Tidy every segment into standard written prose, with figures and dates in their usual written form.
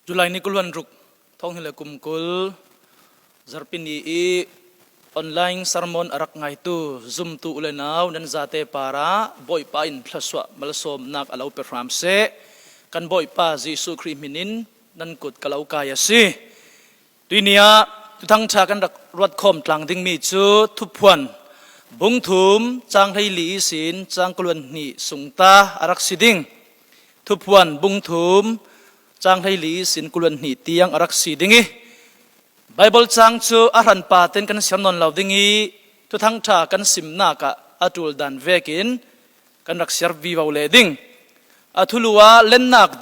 Julai ni kulwan ruk thong hile kumkul zarpini i online sermon arak ngai tu zoom tu ulenaw nan zate para boy pa in plaswa malsom nak alaw perform se kan boy pa Jesu Christ minin nan kut kalau kaya si dunia tutang cha kan rat khom tlang ding mi chu thuphuan bung thum chang hei li sin chang kulwan ni sungta arak siding thuphuan bung thum chang hei li sin kulwan ni tiang arak sidingi Bible chang chu aran paten kan siamnon laudingi tu thang tha kan simna ka atul dan vekin kan rak servi waule ding athulua lennak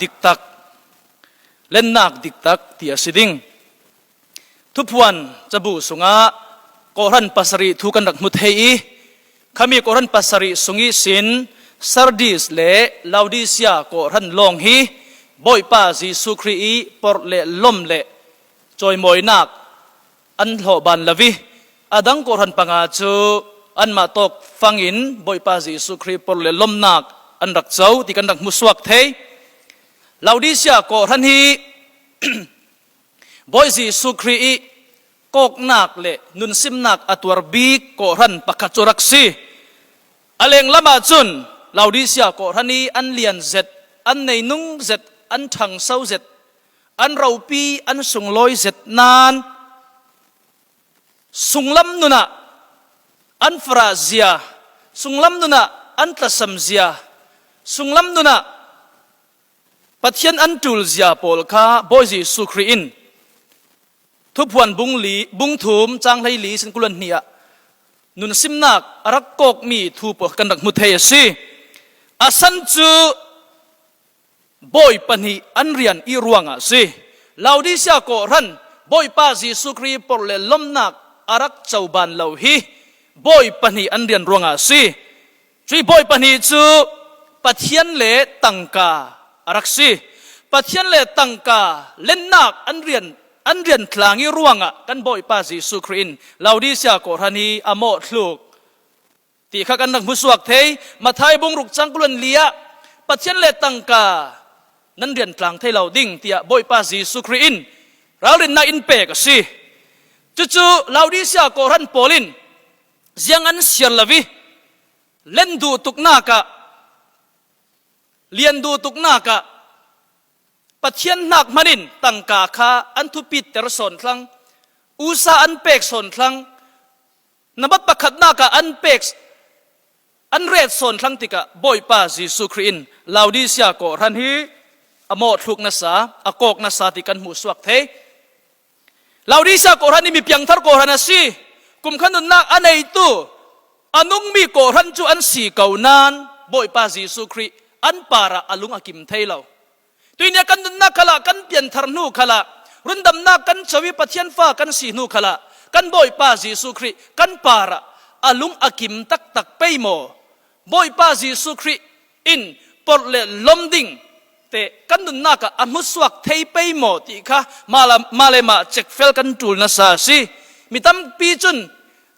diktak tia siding thuphuan chabu sunga koran pasari thu kan rak muthei khami koran pasari sungi sin sardis le laudisia koran long hi boy pa Jesu Christ por le lom le choi moi nak an ho ban lavi adang koran panga chu an ma tok fangin boy pa Jesu Christ por le lom nak an rak chau ti kan rak muswak thei laudisia koran hi boy Jesu Christ kok nak le nun sim nak atwar bik koran pakachorak si aleng lama chun laudisia koran hi an lian zet an nei nung zet an thang sau zet an raupi an sungloi zet nan sunglam nuna an frazia sunglam nuna an tlasamzia sunglam nuna pathian an tulzia polka boy Jesu Christ thuphuan bung thum chang lei li sin kulan nia nun simnak arak kok mi thu po kan rak muthei si asan chu boy pani anrian i ruanga si laudisia ko ran boy pa Jesu Christ por le lomnak arak chauban lo hi boy pani anrian ruanga si chui boy pani chu pathian le tangka arak si pathian le tangka lennak anrian tlangi ruanga kan boy pa Jesu Christ laudisia ko rani amo thluk ti kha kan nak muswak thei mathai bung ruk changkulan lia pathian le tangka nan rian tlang thei lau ding tia boy pa Jesu Christ rawlin na in pe ka si chu laudisia ko ran polin ziang an siar lavi lendu tuknaka liandu tuknaka pathian nak manin tangka kha an thu pit ter son thlang usa an pek son thlang nabat pakhat naka an pek an red son thlang tika boy pa Jesu Christ laudisia ko ran hi amo thuk na sa akok na sa ti kan mu swak the laudisia ko ran ni mi piang thar ko ran si kum khanun nak anei tu anung mi ko ran chu an si kaunan boy pa Jesu Christ an para alung akim thei lo tuinya kan dun na khala kan pian thar nu khala rundam na kan chawi pathian fa kan si nu khala kan boy pa Jesu Christ kan para alung akim tak tak peimo boy pa Jesu Christ in por le lomding te kan dun na ka amuswak thei peimo ti kha malema check fel kan tul na sa si mitam pi chun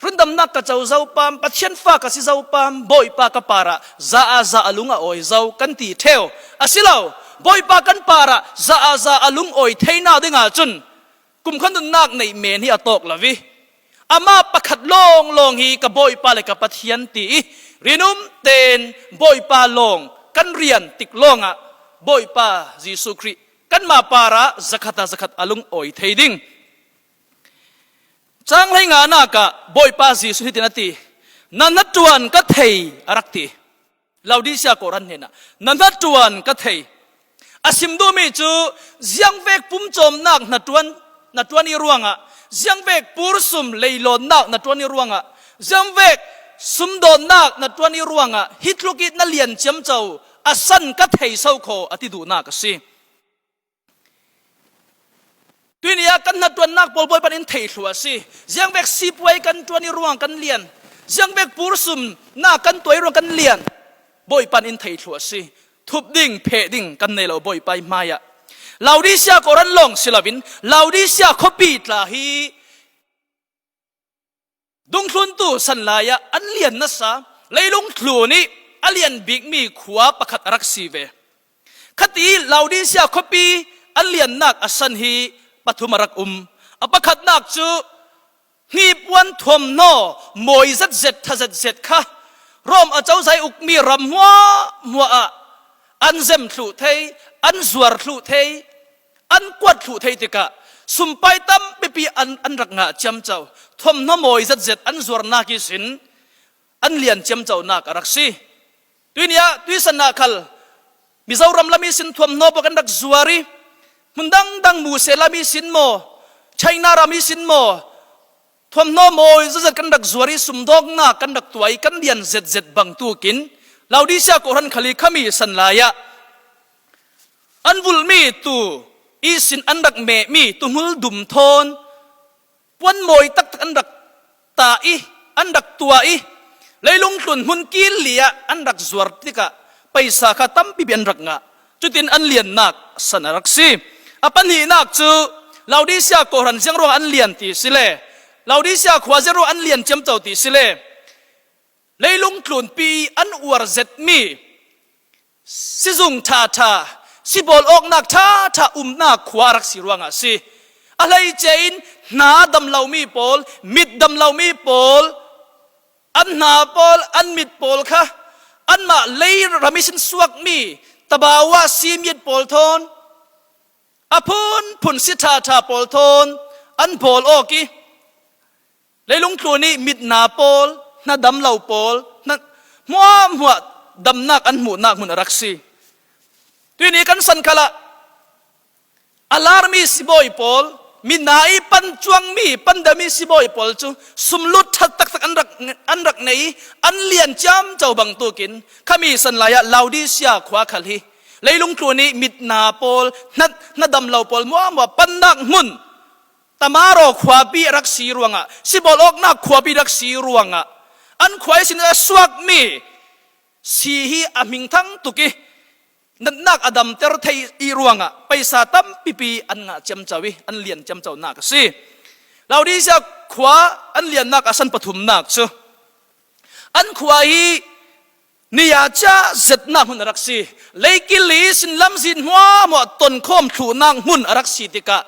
rundam na ka chau zau pam pathian fa ka si zau pam boy pa ka para za alunga oi zau kan ti theo asilaw boy pa kan para za alung oi theina dinga chun kum khan dun nak nei men hi atok lavi ama pakhat long hi ka boy pa le ka pathian ti rinum ten boy pa long kan rian tik longa boy pa Jesu Christ kan ma para zakat alung oi theiding chang lai nga na ka boy pa Jesu hitinati nanatuan ka thei arakti laudisia koran hena nanatuan ka thei asim do mi chu ziang vek pum chom nak natuan i ruanga ziang vek pursum leilon nak natuan i ruanga ziang vek sumdon nak natuan i ruanga hitlukit na lian cham chau asan ka thei sau kho ati du na ka si tuinia kan natuan nak polboy pan in thei thua si ziang vek sipwai kan tuan i ruang kan lian ziang vek pursum na kan toi ruang kan lian boy pan in thei thua si thup ding phe ding kan nei lo boy pai maya laudisia koran long silawin laudisia khopi tla hi dung thlun tu san laya an lian na sa leilung thlu ni alian big mi khuwa pakhat arak si ve khati laudisia khopi อันเลียนนักอสันฮีปฐุมรักอปะขัดนักจูฮีปวันทวมโนมวยเจ็ดทะเจ็ดค่ะรอมอาเจ้าใจอุกมีรำมัวอันเซมทลุเทอันสวรทลุเทอันกวดทลุเทติกะสุมไปตั้มปีอันรักงะจำเจ้าทวมโนมวยเจ็ดอันสวรนากิสินอันเลียนจำเจ้านักรักซีตุยเนียตุยสนาคัลมิเจ้ารำละมีสินทวมโนปกันรักสวรีมุนดังมูเซลามีสินโมไชนารามีสินโมทวมโนโมยจะกันดักสวรีสุมดอกนากันดักตัวไอกันเดียนเจ็ดบังตูกินเราดิเสียโกรันขลีขมีสันลายะอันวุลมีตูอีสินอันดักเมมีตุมุลดุมทนวันโมยตักอันดักตาอีอันดักตัวอีเลยลงทุนมุนกินเลียอันดักสวรติกะไปสาขาตั้มปีเบียนรักงะจุดตินอันเลียนนักสันรักซีอปันหีนักจูเราดิเสียโกรันเสียงร้องอันเลียนตีสิเลเราดิเสียขวาเจโรอันเลียนจำเจ้าตีสิเลเลยลงทุนปีอันอวร์เจ็ดมีสิจุงทาสิบอลออกนักทานักขวารักสิรวงอ่ะสิอะไรเจนนาดำเหล่ามีปอลมิดดำเหล่ามีปอลอันนาปอลอันมิดปอลค่ะอันมาเลยรามิชันสวกมีตบาวาซีมิดปอลทนอพุนสิทาปอลทนอันปอลโอกีเลยลงทุนนี้มิดนาปอลน่าดำเหล่าปอลน่ามัวดำนักอันหมูนักมุนรักซีตัวนี้กันสันขละอลาร์มีสิบอยปอลมีนายปันจวงมีปันดามีสิบอยปอลจูสมลุดทักอันรักในอันเลียนจำเจ้าบังตัวกินข้ามีสันลายะลาวดิเซียขวาขลีเลยลงทุนนี้มิดนาปอลน่าดำเหล่าปอลมัวปันนักมุนตามารอขวาบีรักสีรวงอ่ะสิบอลออกนักขวาบีรักสีรวงอ่ะอันขวายสินสวกมีสีฮีอามิงทั้งตุกีนักอดัมเตอร์ไทยอีรวงอ่ะไปสาตั้มปีอันงะจำเจ้าวิอันเลียนจำเจ้านักสิเราดีจะขวาอันเลียนนักอสันปฐุมนักซูอันขวาฮีนี่อาจจะเจ็ดนักมุนรักสีเลยกิลีสินลำสินหัวหมดต้นโคมถูนักมุนรักสีติกะ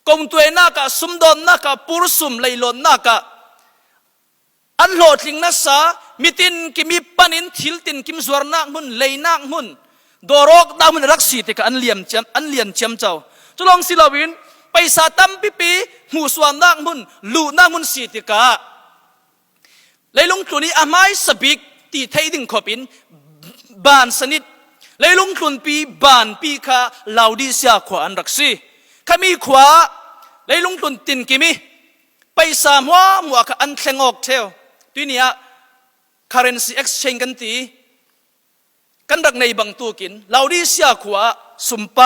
กงตัวนักสุมดอนนักปุรสุมเลยลนนักอันโหลดลิงนัสสามิตินกิมีปันินทิลตินกิมสวรนักมุนเลยนักมุนดอรอกดามุนรักสีติกะอันเลียนเจียมเจ้าจุลองศิลาวินไปสาตัมปีหูสวรนักมุนลูนักมุนสีติกะเลยลงทุนนี้อาไม้สบิกตีไทยดึงขบินบานสนิทเลยลงทุนปีบานปีคาลาวดิเซียขวาอันรักสีขมีขวาเลยลงทุนตินกิมีไปสามหัวมัวกอันเทงออกเทวตัวนี้ currency exchange กันตีกันรักในบางตัวกินเราดิเสียขวาสุมไป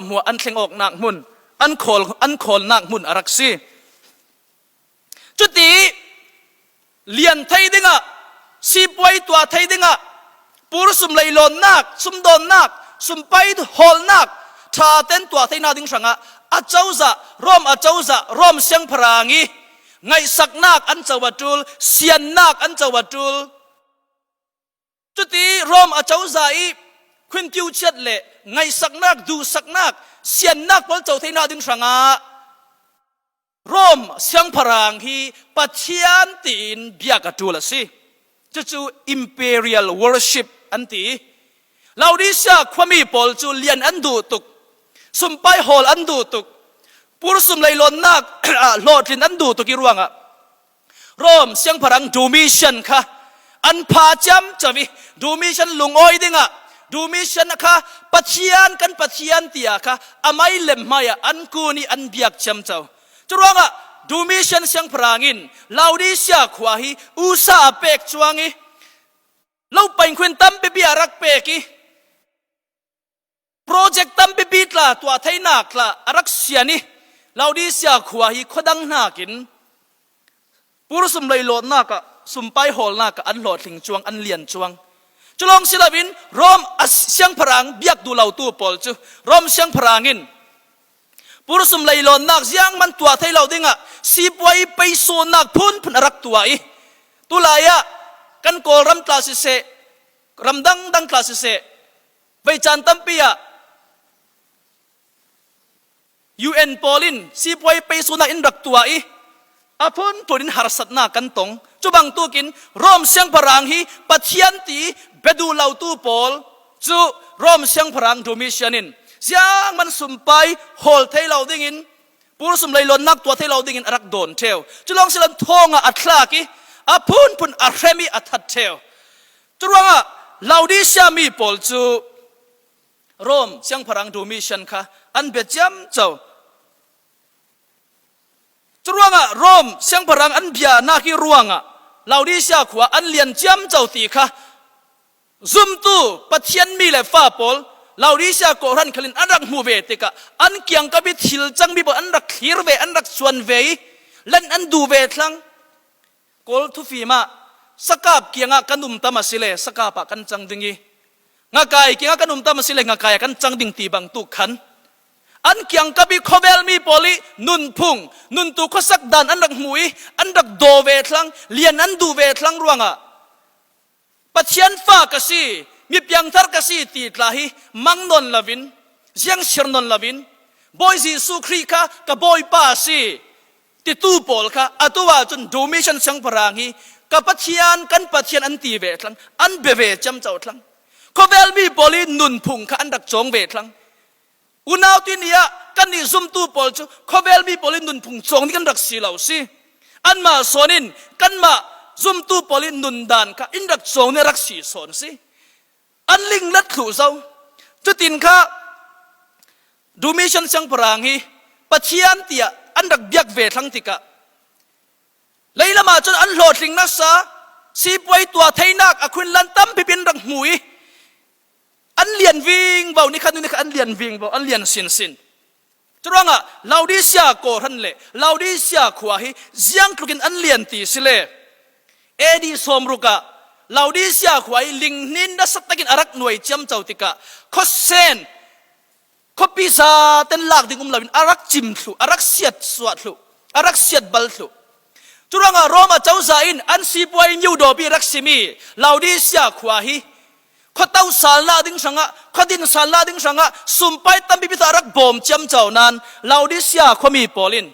มัวอันเทงออกนักมุนอันโคลนักมุนอรักซีจุดนี้เลียนไทยดึงอ่ะสีป่วยตัวไทยดึงอ่ะปูรสุมเลยลนนักสุมโดนนักสุมไปฮอลนักถ้าเต้นตัวไทยนาดึงสังอ่ะอาเจ้าจะร่มเสียงพรางีไงสักนักอันเจ้าวัตุลเสียนนักอันเจ้าวัตุลจุดที่ร่มอาเจ้าจะอีควินติวเช็ดเละไงสักนักดูสักนักเสียนนักพอเจ้าไทยนาดึงสังอ่ะร่มเสียงพรางฮีปัจเจียนตีนเบียกตูละสิจะจู imperial worship อันตีเราดิเสียความมีปอลจูเลียนอันดูตุกสุมไปฮอลอันดูตุกปูรสุมเลยลนนักโลดลินอันดูตุกิรวงอ่ะรอมเสียงพลังดูมิชันค่ะอันพาจำจะวิดูมิชันลุงอ้อยดิงอ่ะดูมิชันค่ะปัจเจียนกันปัจเจียนเตียค่ะอาไม่เล่มไม่อ่ะอันกูนี่อันเบียกจำเจ้าจรวงอ่ะดูมิชันเสียงพลังินเราดิเสียขวาฮีอุซาเปกจวงอีเราเป็นคนตั้มเปียรักเปกีโปรเจกต์ตั้มปีบีตละตัวไทยนักละรักเสียนี่เราดีเสียขวาฮีขดังนักินปูรสุมเลยโหลดนักสุมไปหอลนักอันโหลดถึงจวงอันเลียนจวงจุลองศิลวินรอมเสียงพลังเบียกดูเหล่าตัวปอลจูรอมเสียงพลังินปูรสุมเลยโหลดนักยังมันตัวไทยเราดิ้งสีปวยไปโซนักพุ่นรักตัวอีตุลายะกันโกรำคลาสเสรำดังคลาสเสไปจันตัมปีย UN Polin si poi pe suna in rak tua I apun purin harsat na kantong chubang tukin rom siang parang hi pathian ti bedu lau tu pol chu rom siang parang domissionin siang man sumpai hol thei lau dingin pur sum lai lon nak tua thei lau dingin arak don theo chulong silan thonga athlaki apun pun arhemi athat theo chuwanga Laodicea mi pol chu rom siang parang domission kha an be jam chau chuwanga rom siang parang an bia na ki ruanga Laodicea khwa an lian jam chau ti kha zum tu pathian mi le fa pol Laodicea ko ran khalin anak mu ve te ka an kyang ka bi thil chang bi bo an rak khir ve an rak chuan ve lan an du ve thlang kol thu fi ma sakap kianga kanum tamasile sakapa kan chang dingi ngakai kianga kanum tamasile ngakai kan chang ding ti bang tu khan an kyang ka bi khobel mi poli nun phung nun tu khosak dan an rak mui an rak do ve thlang lian an du ve thlang ruanga pathian fa ka si mi piang thar ka si ti tlahi mangnon lavin jiang shernon lavin boy Jesu Christ ka boy pa si ti tu pol ka atuwa chun domission sang parangi ka pathian kan pathian an ti ve thlang an be ve cham chau thlang khobel mi poli nun phung ka an rak chong ve thlang unaw ti nia kan ni zum tu pol chu khobel mi poli nun phung chong ni kan rak si lau si an ma sonin kan ma zum tu poli nun dan ka in rak chong ne rak si son si an ling lat khu zau chu tin kha domission sang parang hi pathian tia an rak biak ve thlang tika leilama chun an hlotling na sa si poi tua thainak akhun lan tam pipin rak mui an lian wing bau ni khan ni an lian wing bau an lian sin sin churanga Laodicea ko ran le Laodicea khwa hi jiang tlukin an lian ti sile edi somruka Laodicea khwa hi lingnin da satakin arak nuai cham chautika khosen khopisa ten lak ding lawin arak chim thlu arak siat swat thlu arak siat bal thlu churanga Roma chauza in an si poi new do bi rak simi Laodicea khwa hi khotau salna ding sanga khodin salna ding sanga sumpai tambi bi arak bom cham chau nan Laodicea khomi polin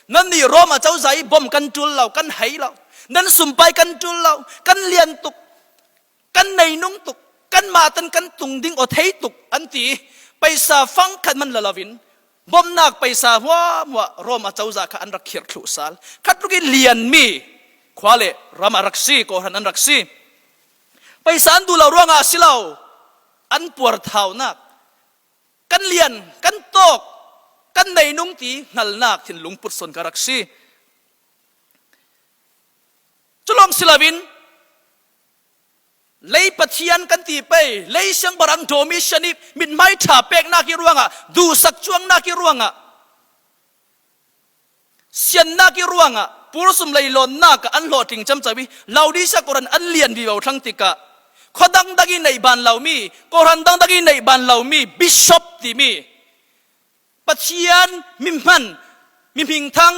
nan ni Roma chauza I bom kan tul lau kan hai lau nan sumpai kan tul lau kan lian tuk kan nei nung tuk kan matan kan tung ding o thei tuk anti paisa fang kan man lalawin bom nak paisa wa Roma chauza ka an rak khir thlu sal khatruki lian mi khwale rama raksi ko han an raksi paisa an du lau ruanga silau an puar thau nak kan lian kan tok kan nei nung ti ngal nak thin lungput son ka raksi chulong silawin lei pathian kan ti pe lei sang barang domission ni min mai tha pek na ki ruanga du sak chuang na ki ruanga sian na ki ruanga pursum lei lon na ka an lo ting cham chawi Laodicea koran an lian bi wau thlang tika khodang dagi nei ban lau mi koran dang dagi nei ban lau mi bishop ti mi pathian mim man mim hing thang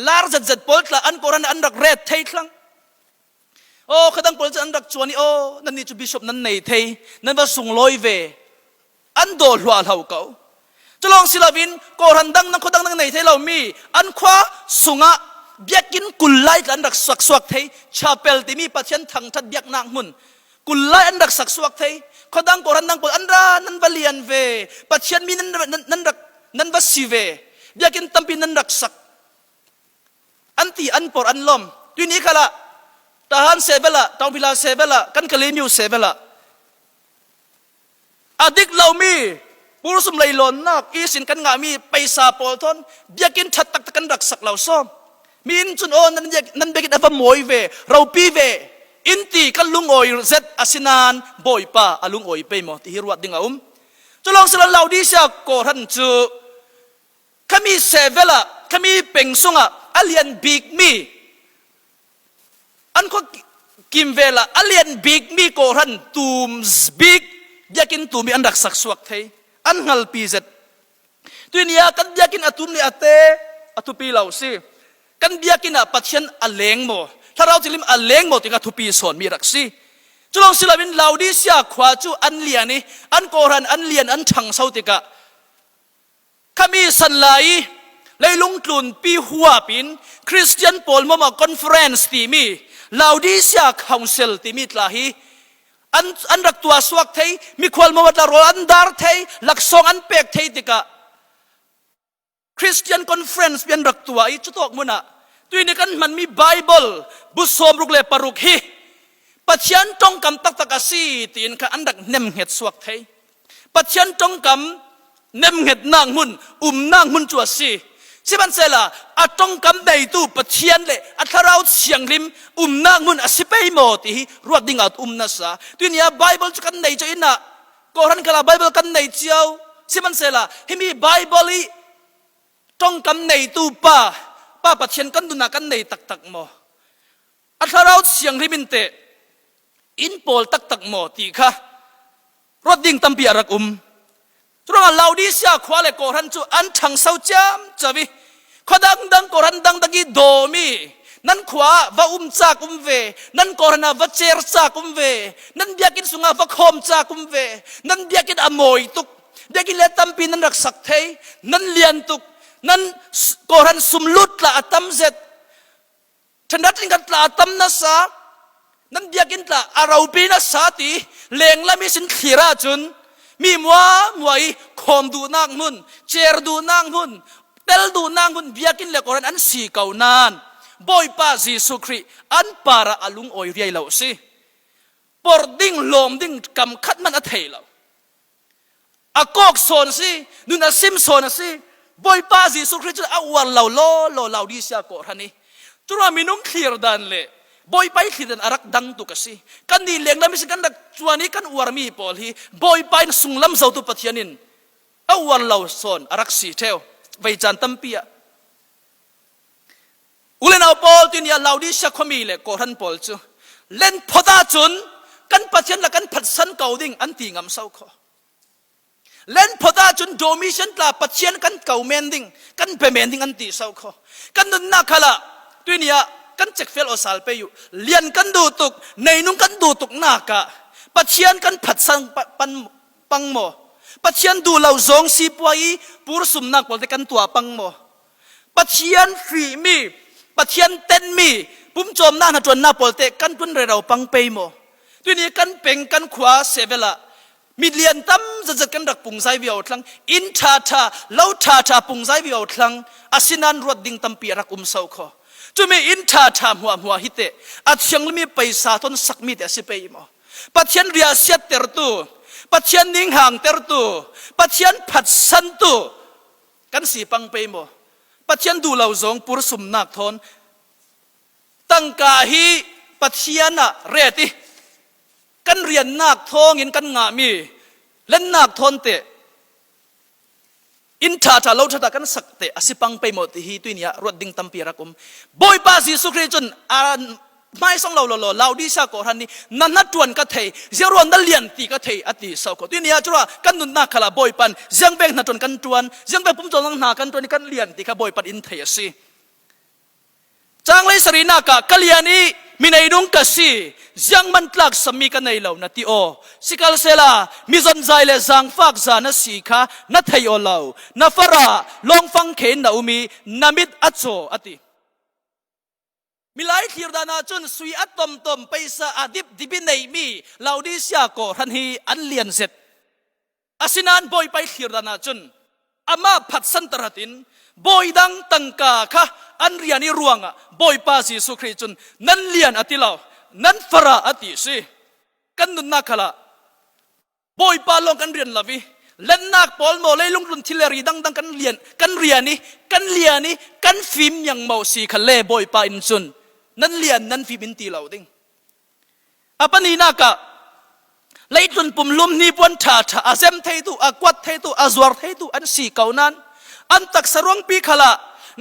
lar zat zat poltla an koran an rak red thei thlang oh kadang pol an rak chuani oh nan ni chu bishop nan nei thei nan ba sung loi ve an do hlwa hlau kau chalong silawin ko randang nang khodang nang nei thei lo mi an khwa sunga biakin kullai an rak swak swak thei chapel ti mi pathian thang that biak nak mun kullai an rak sak swak thei khodang ko randang pol an ra nan balian ve pathian mi nan ba si ve biakin tampi nan rak sak anti an por an lom tu ni khala tahan sebela tang bila sebela kan kalimiu sebela adik laumi pursum lailon nak isin kan ngami paisa polton biakin thattak kan rak sak law som min chun on nan begit ava moi ve raupi ve inti kan lungoi zet asinan boy pa alung oi pe mo ti hirwat dinga chulong sala Laodicea ko ran chu kami sebela kami pengsunga alian big mi an ko kimvela alien big mi ko ran tum big yakin tumi an rak sak suak thei an ngal pi zet tunia kan yakin atum ni ate atupi lau si kan yakin a pathian aleng mo tharau chilim aleng mo tinga thupi son mi rak si chulong silawin Laodicea khwa chu an liani an ko ran an lian an thang sau tika ขมีสันไหลเลยลุงกลุ่นปีหัวปินคริสเตียนโปลมาคอนเฟอเรนซ์ที่มีลาวดิเซียคาวเซิลที่มีตลาฮีอันรักตัวสวกเทยมีความมาวัดละรอันดาร์เทยหลักสองอันเป็กเทยติกะคริสเตียนคอนเฟอเรนซ์เป็นรักตัวอีจุดตอกมุนะตัวนี้กันมันมีไบเบิลบุษมรุกเลปารุกฮีปัจจัยจงกำตักตะกสีตีนกันอันดักเนมเหตุสวกเทยปัจจัยจงกำเนมเหตุนางมุนนางมุนจัวซีสิบันเซล่ะอัตรงกำในตู้ปัจจัยเลยอัตราเสียงริมนางมุนอสิเปย์โมติรวดดิ่งอัดนัสซาตัวนี้ไบเบิลจะกันในใจน่ะก่อนกันละไบเบิลกันในเจ้าสิบันเซล่ะที่มีไบเบิลจงกำในตู้ป้าปัจจัยกันดูนักกันในตักโมอัตราเสียงริมินเตอินโพลตักโมติค่ะรถดิ่งตั้มปีอารักตรงนั้นเราดิเสียขวาเลโกรันจูอันช่างเศร้าจำจะวิขดังโกรันดังตะกี้โดมีนั่นขวาว่าจากเวนั่นโกรันว่าเจรจากเวนั่นเบียกินสุงาว่าคมจากเวนั่นเบียกินอโมยตุกเบียกินเลตัมปีนั่นรักสักเทยนั่นเลียนตุกนั่นโกรันสุมลุดละอัตมเซตฉันดัดลิงกันละอัตมนัสานั่นเบียกินละอาราบีนัสาติเลงละมิสินขีราจุนมีมัวคอมดูนางมุนเจรดูนางมุนเตลดูนางมุนเบียกินเลกอรันอันสีเก่านานบอยป้าจีสุครีอันปาระอลุงโอยเรียเหล่าสิปอร์ดิ้งลมดิ้งกำคัดมันอัฐเเหล่าอากอกโซนสินุนอาซิมโซนสิบอยป้าจีสุครีจุดอวันเหล่าโลเหล่าดิเซียโกรันนี่จุดมีนุ่งเคลียร์ดันเลยบอยไปขีดันอารักดังตุกสิกันดีเลี้ยงแล้วมิสกันดักจวนนี้กันอวารมีพอลีบอยไปสุงลำเสาตุปัทยานินอวันเหล่าโซนอารักสีเทวไว้จันตัมปียอุเลนเอาพอลตินยาเหล่าดิเซียขมีเลยโกรันพอลจูเล่นพอดาจุนกันปัทยันละกันพัดสันเกาดิ่งอันตีงำเสาขอเล่นพอดาจุนโดมิชันตาปัทยันกันเกาเมนดิ่งกันเปเมนดิ่งอันตีเสาขอกันนุนนักขละตินยากันเจ็กเฟลอสาลไปอยู่เลียนกันดูตุกในนุ่งกันดูตุกนากะปัจเจียนกันผัดสังปังโมปัจเจียนดูเหล่าซองซีปวยปูรสุมนักปอลเตกันตัวปังโมปัจเจียนฝีมีปัจเจียนเต้นมีปุ่มโจมหน้าหน้าจวนหน้าปอลเตกันตุนเราปังไปโมตัวนี้กันเป่งกันขวาเสเวลามีเลียนตั้มจะกันดักปุ่งใจวิวทลังอินชาเล่าชาปุ่งใจวิวทลังอาศินันรวดดิ่งตั้มปีรักเสาขอจุมีอินทาทามหัวฮิตเตอัดเชียงมีไปสาทนสักมีแต่สิไปมอปัจเจียนเรียเสียเตอร์ตูปัจเจียนนิ่งห่างเตอร์ตูปัจเจียนผัดสันตูกันสีปังไปมอปัจเจียนดูเหล่าจงปุรสุมนักทนตั้งกาฮีปัจเจียนอะเรติกันเรียนนักทองยินกันงามีเล่นนักทนเตอินทาเราจะกันสักเตอสิปังไปหมดที่ตัวนี้รถดิ่งตั้มปีรักบอยป้าจีสุครีจนไม่ส่งเราดิสากอรันนี่นั่นนัดจวนก็เทยเจ้ารวนนั่นเลียนตีก็เทยอติสาวก็ตัวนี้จุระกันนุนนักขลาบอยปันเจ้าเบงนัดจวนกันจวนเจ้าเบงปุ่มจวนนักกันจวนกันเลียนตีก็บอยปันอินเทยสิจางเลยสรีนักกะเลียนี่มีในดวงกษียังมันตลักสมีกันในเหล่านาทีโอสิกาลเซลามีจนใจเลจังฟักจานะสีขานาทีโอเหล่านาฟาราลองฟังเขนนาอุมีนามิดอัจโจอติมีหลายทีร์ดานาจุนสุยอัตตมไปสะอาดิบดิบินในมีเหล่าดิเซียโกทันฮีอันเลียนเสร็จอาศินันบอยไปทีร์ดานาจุนอามาผัดสันตรตินบอยดังตังกาค่ะอันเรียนนี่รวงอ่ะบอยป้าจีสุครีจุนนั่นเลียนอติเหล่านั่นฟราอติสิกันนุนนักขละบอยป้าลงกันเรียนละวิเล่นนักปอลโมเลยลงทุนทิเลรีดังกันเรียนกันเรียนนี่กันฟิล์มยังเมาสีขะเล่บอยป้าอินจุนนั่นเลียนนั่นฟิล์มอินตีเหล่าดิ้งอาปนีนักะเลยจุนปุ่มลุมนี่ปวนชาอาเซมเทตุอากวัดเทตุอาจวร์เทตุอันสีเก่านั้นอันตักสรวงปีขละ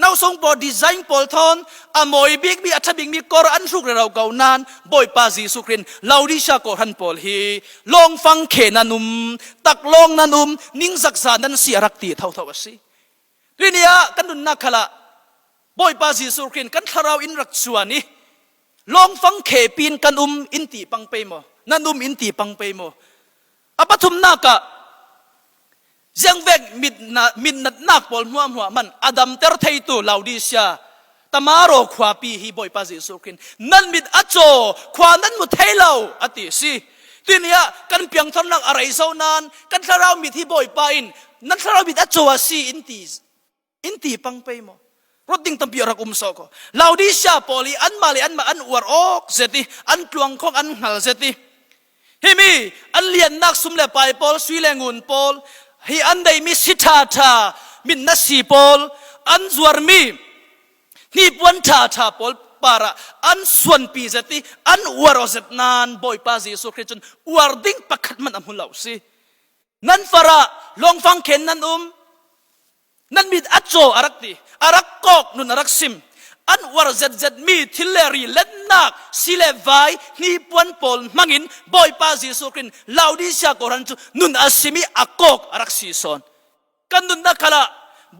น่าส่งบอดีไซน์ปอลทอนอโมยบิ๊กมีอัฐบิงมีกอรันสุกเราเก่านานบอยปาจีสุกรินลาวดิชากอรันปอลฮีลองฟังเขนันุมตักลองนันุมนิ่งสักษานันเสียรักตีเท่าสิทีนี้กันดุนนักขละบอยปาจีสุกรินกันทาราวอินรักชวนี่ลองฟังเขปีนกันอินตีปังเปโมนันุมอินตีปังเปโมอปทุมนักะ ยังเวกมิดนักปอลหัวมันอดัมเตอร์ไทตูลาวดิเซียตามารอขวาปีฮีบอยปาเยซูครินนั่นมิดอัจโจขวานั้นมุดเทลาวอติสิทีนี้กันเพียงทนักอะไรเท่านั้นกันถ้าเรามิดฮีบอยปาอินนั่นถ้าเรามิดอัจโจสิอินตีปังไปมั้งรถดิ่งตั้มพิรักสกลาวดิเซียปอลีอันมาอันอวร์ออกเสติอันตวงของอันหัลเสติฮิมีอันเลียนนักสุมเลไปปอลสวีเลงุนปอลฮีอันใดมีสิทธาธามินนัสีปอลอันจวร์มีนี่ปวนธาปอลปาระอันส่วนปีเสติอันอวร์อเซตนานบอยปาเยซูคริสต์อวร์ดิ่งปักขัดมันอมุลาวสินั่นฟาระลองฟังเข็นนั่นนั่นมีอัจโจอารักตีอารักกอกนุนอารักซิมอันวาร์เจ็ดมีทิลเลรีเล็ดนักสิเลวายนี่ปวนปอลมังอินบอยปาเยซูคริสต์ลาวดิเซียโกรันจูนุนอาซิมีอากอกอารักซีซอนกันนุนนักขละ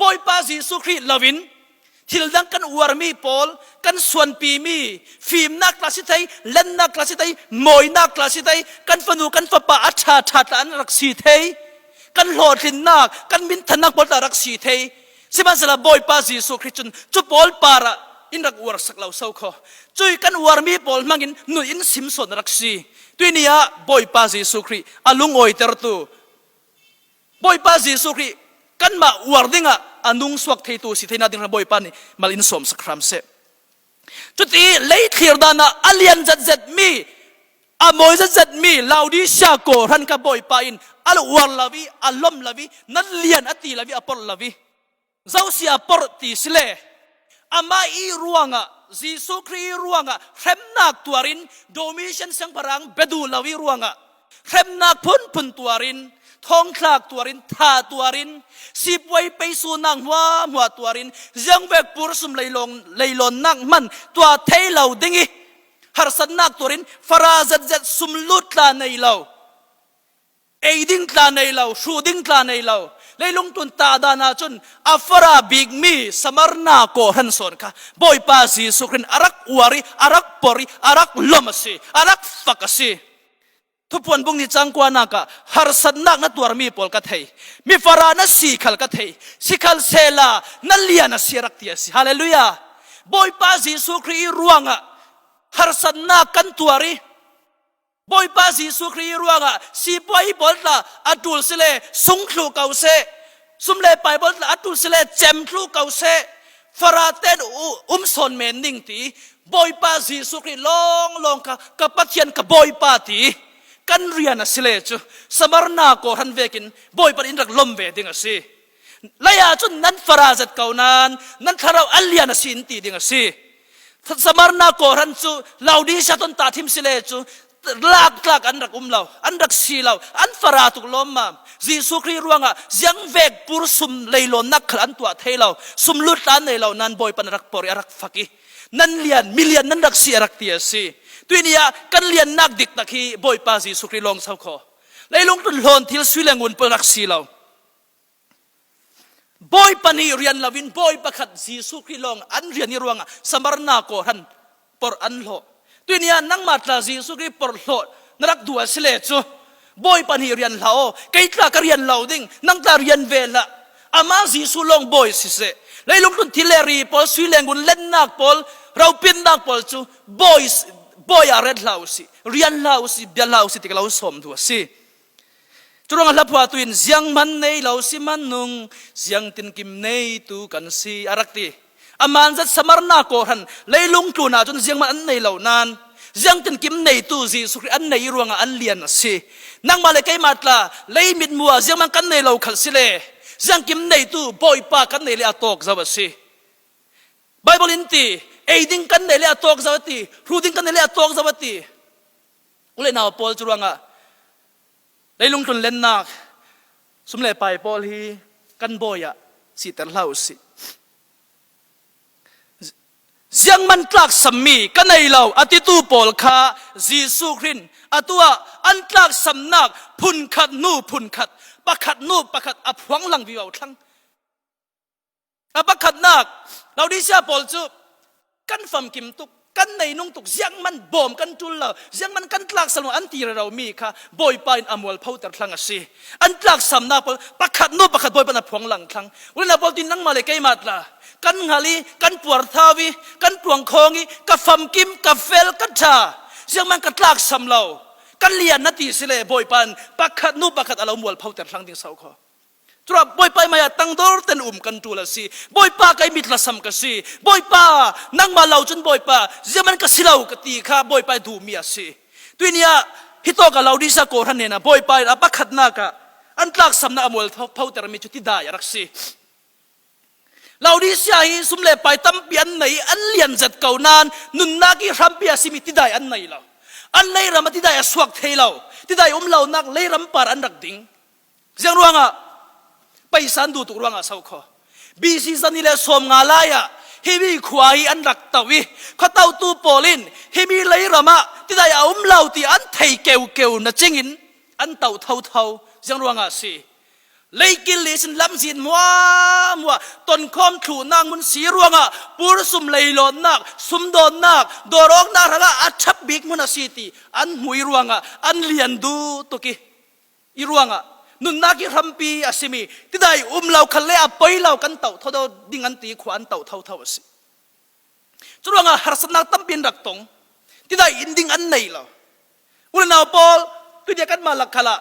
บอยปาเยซูคริสต์ลาวินทิลดังกันวาร์มีปอลกันส่วนปีมีฟิล์มนักลาสิไทยเล่นนักลาสิไทยมวยนักลาสิไทยกันฟนูกันฟปะอัชาชาตอันรักซีไทยกันหลอดลินนักกันมินทนักบอลตารักซีเทสิบันสละบอยปาเยซูคริสต์จุบอลปาระอินรักวาร์สักเหล่าเศร้าขอจุยกันวาร์มีบอลมังอินนุอินซิมสอนรักซีตัวนี้บอยปาเยซูคริสต์อาลุงโอยเตอร์ตูบอยปาเยซูคริสต์กันมาวาร์ดิงอานุงสวักเทตูสิเทนาดิงระบอยปานี่มาลินสมสักครั้งเสจุดที่เลย์ขีร์ดานะอัลยันจัดมีอามอยจัดมีลาวดิชาโกรันกับบอยปาอินอัลวาร์ลาวีอัลลอมลาวีนัลเลียนอติลาวีอปอลลาวีเจ้าเสียปอร์ติสเลอามาอีรัวงะจีสุครีรัวงะเข็มนักตัวรินโดมิชันสังพรังเบดูลาวีรัวงะเข็มนักพุนตัวรินทองคลากตัวรินทาตัวรินสิบไว้ไปสู่นางหัวตัวรินยังเวกปุรสุมเลยลนนักมันตัวเทเหลาดิงิฮาร์สันนักตัวรินฟราจัดสุมลุตลาในเหลาเอดิงตลาในเหลาชูดิงตลาในเหลาเลยลงทุนตาดานาจนอัฟราบิกมีสมารนาโกฮันสอนค่ะบอยปาซีสุครินอารักวารีอารักปอรีอารักลมสีอารักฟักสีทุกวันบุงนี้จังกว่านักฮาร์สันนักนัตัวมีปอลกัทเฮมีฟารานัสีขัลกัทเฮสิขัลเซลานัลเลียนัสีรักเทียสิฮาเลลูยาบอยปาซีสุครีรัวงะฮาร์สันนักกันตัวรีบอยปาซีสุครีรัวงะสีบอยบอลละอัตุลเสเลสุงคลูเกาเซสุมเลไปบอลละอัตุลเสเลเจมคลูเกาเซฟาราเตนสอนเมนนิงตีบอยปาซีสุครีลองกับปัจเจียนกับบอยปาตีกันเรียนสิเลจูสมารนาโกรันเวกินบอยปาอินรักลมเวดิงสิลายาจุนนั้นฟาราจัดเกานั้นทาราอัลเลียนสินตีดิงสิสมารนาโกรันจูลาวดีชาตุนตาทิมสิเลจูลากอันรักเราอันรักสีเราอันฟาราตุกลมมาจีสุครีรัวงะยังเวกปุรสุมเลยลนนักขันตัวเทเราสุมลุตลานในเรานั้นบอยปันรักปอริรักฟักีนั้นเลียนมิเลียนนั้นรักสีรักเตียสีตัวนี้กันเลียนนักดิกตะคีบอยปาจีสุครีลองเศร้าคอเลยลงตุนหอนทิลสวิเลงุนเปรักสีเราบอยปันฮีเรียนลาวินบอยประคัดจีสุครีลองอันเรียนนี่รัวงะสมารนาโกหันปออันโลตัวนี้นั่งมาตราจีสุครีปอร์โลนรักดัวสิเลจูบอยปันฮีเรียนเหลาไกตลากเรียนเหลาดิ่งนั่งตาเรียนเวละอามาจีสุลองบอยสิเสเลยลงทุนทิเลรีปอลสวิเลงุนเล่นนักปอลเราปินนักปอลจูบอยอาเรดเหลาสิเรียนเหลาสิเบียเหลาสิที่เราสมดัวสิจุดนั้นละพอตัวอินเสียงมันในเหลาสิมันนุงเสียงตินกิมในตูกันสิอารักตีอามันจะสมารนาโกหันเลยลงทุนอาจนเสียงมันในเหล่านั้นยังตินกิมในตู้จีสุครีอันในรวงอันเลียนสินั่งมาเลยใกล้มาตลาเลยมิดมัวยังมันกันในเหล่าขัดสิเลยังกิมในตู้บอยปากันในเลอตอกซาวสิไบเบิลอินตีเอดิงกันในเลอตอกซาวตีรูดิงกันในเลอตอกซาวตีอุเลนาวปอลจรวงอ่ะเลยลงทุนเล่นนักสมเลไปปอลฮีกันบอยอ่ะสิแต่เล่าสิยังมันตลักสามีกันในเราอติตูปอลคาจีสุครินอตัวอันตลักสำนักพุนขัดนูพุนขัดปะขัดนูปะขัดอับหวังหลังวิวทั้งปะขัดนักเราดิเชียปอลจูกันฟัมกิมตุก กันในนุ่งตุกเสียงมันบ่มกันจุลเราเสียงมันกันตลักสมอันตีเรามีค่ะบ่อยไปอมวลเผาแต่ครั้งสิอันตลักสำนักประคัดนู้ประคัดบ่อยปนับพวงหลังครั้งวันนั้นพอตินนั่งมาเลยใกล้มาละกันหาลีกันปวดท้าวิกันปวงคองกับฟัมกิมกับเฟลกันชาเสียงมันกันตลักสำเรากันเลียนนาทีสิเลบ่อยปันประคัดนู้ประคัดอารมณ์วลเผาแต่ครั้งที่เสาขอจุดบ่อยไปมาตั้งดอร์เต็นกันจุลสิบ่อยป้าใครมิตรละสัมกันสิบ่อยป้านั่งมาเล่าจนบ่อยป้าเจ้ามันก็สิเล่ากตีข้าบ่อยไปดูมีอาสิตัวเนี้ยฮิตโตกับเราดิสะโกทันเนี่ยนะบ่อยไปรับประคัดนักอันตลักสำนักอมวลเผาแต่มีจุดที่ได้รักสิเราดิสยาสุมเลไปตั้มเปียนไหนอันเลียนจัดเก่านานนุนนักที่รำเปียสิมีที่ได้อันไหนเราอันไหนรำที่ได้สวกเทเราที่ได้เรานักเลยรำปาอันรักดิ่งเสียงร้องไปสันดูตุกรังอาสาวขอบีซีซันนี่แหละสมงาลายะเฮมีควายอันรักตาวิข้าเต้าตูโปลินเฮมีเลยรำที่ได้เอาเล่าที่อันไทยเกวนะจริงอินอันเต่าเท่าเสียงร้องอาสิเลยกินลิสลำสินมัวต้นคอมถูนางมุนสีรัวงปูรสุมเลยหลอนนักสุมโดนนักดอรอกนักละอัดชับบิกมุนสีตีอันหุยรัวงอันเลียนดูตุกิอีรัวงนุนนักรำปีอาศิมีที่ได้เราคันเล่ไปเรากันเต่าเท่าดิ่งอันตีขวานเต่าเท่าสิจุดรังหาสนักตั้มเป็นรักตงที่ได้อินดิ่งอันไหนเราวันนั้นพอตัวเดียกันมาลักขละ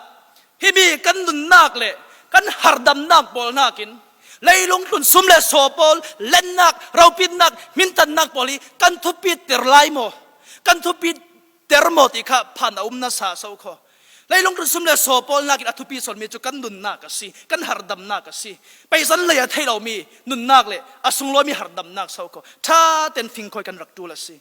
เฮมีกันนุนนักเลยกันหาดำนักบอลนักินเลยลงทุนซุ่มเลโซบอลเล่นนักเราปิดนักมินตันนักบอลีกันทุบปิดเตอร์ไลโมกันทุบปิดเตอร์โมติค่ะผ่านนาสาสาวขอเลยลงทุนซุ่มเลโซบอลนักอัทุบปิดส่วนมีจุกันนุนนักสิกันหาดำนักสิไปสันเลยอะให้เรามีนุนนักเลยอสุงลอยมีหาดำนักสาวขอถ้าเต็นฟิงคอยกันรักตัวละสิ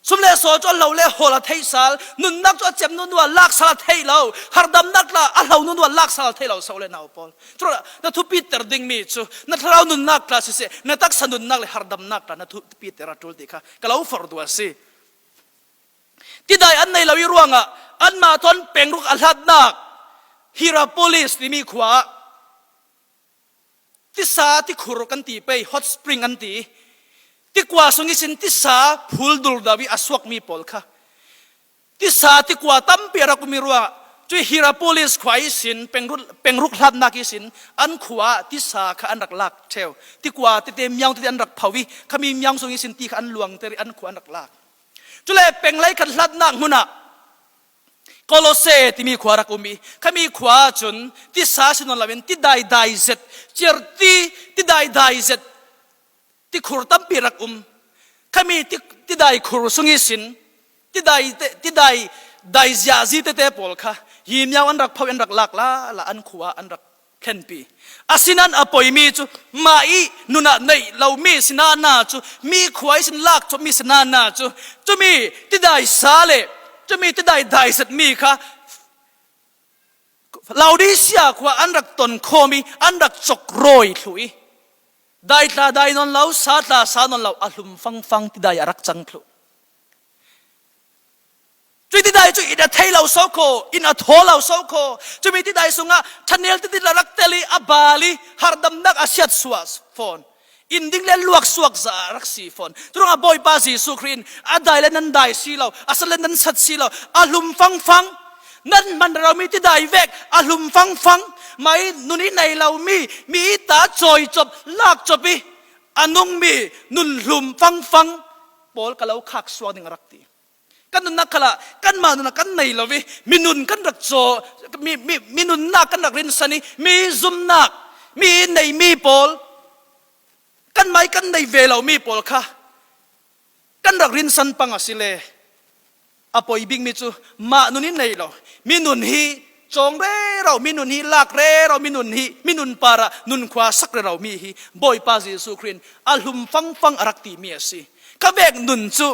สุมเลโซจนเราเล่หัวละเทสาลนุนนักจนเจ็บนุนว่าลักสลัดเทเราหาดำนักละอัลเรานุนว่าลักสลัดเทเราสาวเล่นเอาปอลจุดละนัทุปีเตอร์ดิ่งมีจูนัทเรานุนนักละสิเสนัตักสันนุนนักเลยหาดำนักละนัทุปีเตอร์จุลติค่ะก็เราฟอร์ดัวสิที่ได้อันในเราวิรวงอันมาทนเป่งรุกอัลฮัดนักฮิราโพลิสที่มีขวาที่สาที่ขุรกันตีไปฮอตสปริงอันตีที่กว่าสงิสินที่สาพูลดูลดาวิอสวกมีปอลค่ะที่สาที่กว่าตั้มเปียรักมีรัวจุยฮิราโพลิสขวายสินเป็นรุกลัดนักสินอันขวาที่สาข้าอันรักลักเชลที่กว่าที่เต็มยังที่อันรักภาวิขามียังสงิสินที่ข้าอันหลวงแต่อันขวาอันรักลักจุเลยเป็นไรขันลัดนักมุนะโคโลเซที่มีขวารักมีขามีขวาจนที่สาสินนลาวินที่ได้เสร็จเจอที่ได้เสร็จที่ขุรตั้มปีรักขมีที่ได้ขุรสุงิสินที่ได้ยาซีเตปอลค่ะยิมยาวอันรักพาอันรักลักละอันขวาอันรักเข็นปีอาศินันอปอยมีจูมาอีนุนัในเรามีสินานาจูมีขวายสินลักจูมีสินานาจูมีที่ได้สาเลจูมีที่ได้เสร็จมีค่ะเราดิเสียขวาอันรักตนโคมีอันรักจกโรยถุยได้ตาได้นนเราสาตาสานนเราอารมณ์ฟังที่ได้รักจังคลุจุดที่ได้จุดอินอัทเราโซโคอินอัทโฮเราโซโคจุดมีที่ได้สุงะทันเนลที่ได้รักเตลีอับบาลีฮาร์ดัมนักอาเซียสวาสฟอนอินดิ้งเล่นลวกสวกซารักสีฟอนตรงอบอยปาซีสุครีนอัดได้เล่นนั้นได้สีเราอาศัยเล่นนั้นสัตสีเราอารมณ์ฟังนั่นมันเรามีที่ได้เวกอารมณ์ฟังไม่นุนี่ในเรามีตาจอยจบลากจบอีอันนุ่งมีนุนลุมฟังปอลกับเราขักสวาดิงรักตีกันนุนนักขละกันมานุนกันในเราวิมีนุนกันรักโจมีนุนนักกันรักรินสันีมีซุมนักมีในมีปอลกันไม่กันในเวเรามีปอลค่ะกันรักรินสันปังอสิเลอปอยบิงมิจูมานุนี่ในเรามีนุนฮีจงเร่เรามีนุนฮีลักเร่เรามีนุนฮีมีนุนปาระนุนขวาสักเรามีฮีบ่อยปาซิสุครินอัลหุมฟังรักตีมีสิข้าเบกนุนจู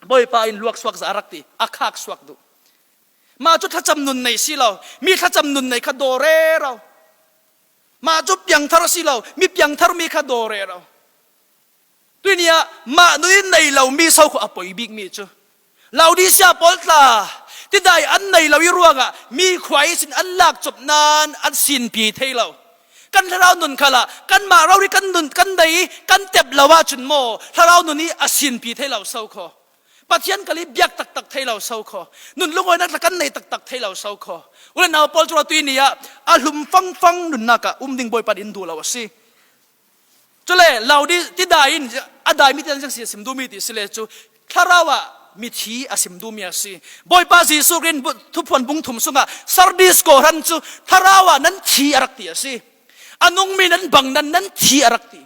บ่อยปาอินลวกสวกสารักตีอักฮักสวกดูมาจุดทัจำนุนในสิเรามีทัจำนุนในคดเร่เรามาจุดยังทารสิเรามียังทารมีคดเร่เราตัวเนี้ยมานุนในเรามีสาวขวาปอยบิงมีจูเราดิเสียปอลตาที่ได้อันในเราวิรัวกะมีควายสินอันลักจบนานอันสินปีเทเรา กันถ้าเราหนุนขละกันมาเราดิกันหนุนกันใดกันเต็บละว่าจุนโมถ้าเราหนุนนี้อาศินปีให้เราเศร้าคอปะเทียนกะลิบยักตักให้เราเศร้าคอหนุนลุงไว้นักกันในตักให้เราเศร้าคอวันนั้นเอาปอลจุลตุยนี่อะอาลุมฟังหนุนนักะดิ่งบอยปัดอินดูเราสิจุเล่เราดิที่ได้อินอะได้มิตรจังเสียสิมดูมิติสิเลจูถ้าเราอะมิทีอาสิมดูมีอาสิบอยปาจีสุรินทุพพนบุงถุมสุงะซาร์ดิสโกรันจูถ้าเราอะนั้นทีอารักตีอาสิอันนุ่งมีนั้นบังนั้นทีอารักตี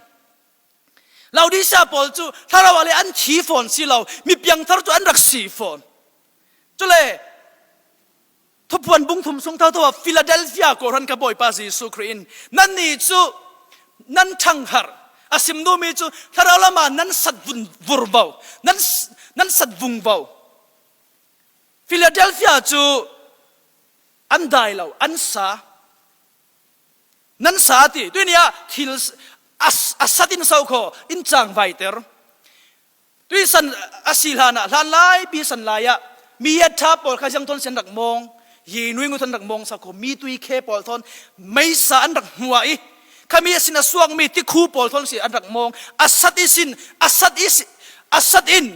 เราดิชาปอลจูถ้าเราอะไรอันทีฟอนสิเรามีเพียงทาร์จูอันรักสีฟอนจุเล่ทุพพนบุงถุมสุงเท่าตัวฟิลาเดลเฟียโกรันกับบอยปาจีสุครินนั่นนี่จูนั่นช่างหาอาสิมดูมีจูถ้าเราละมานั้นสัตว์วุรบาวนั้นสัตว์วุงบาวฟิลาเดลเฟียจูอันได้เราอันสานั้นสาติด้วยเนี่ยทิลอาสัตินสาวขออินจังไวเตอร์ด้วยสันอาศิลานะลานไล่ปีสันไลอะมีอัฐปอลข้าจังทนเส้นดักมองยีนุ่ยnguทันดักมองสาวขอมีตุยเคปอลทนไม่สาอันดักหัวอีขมีสินาสวงมีที่คู่ปอลทนสิอันดักมองอาสัตอิน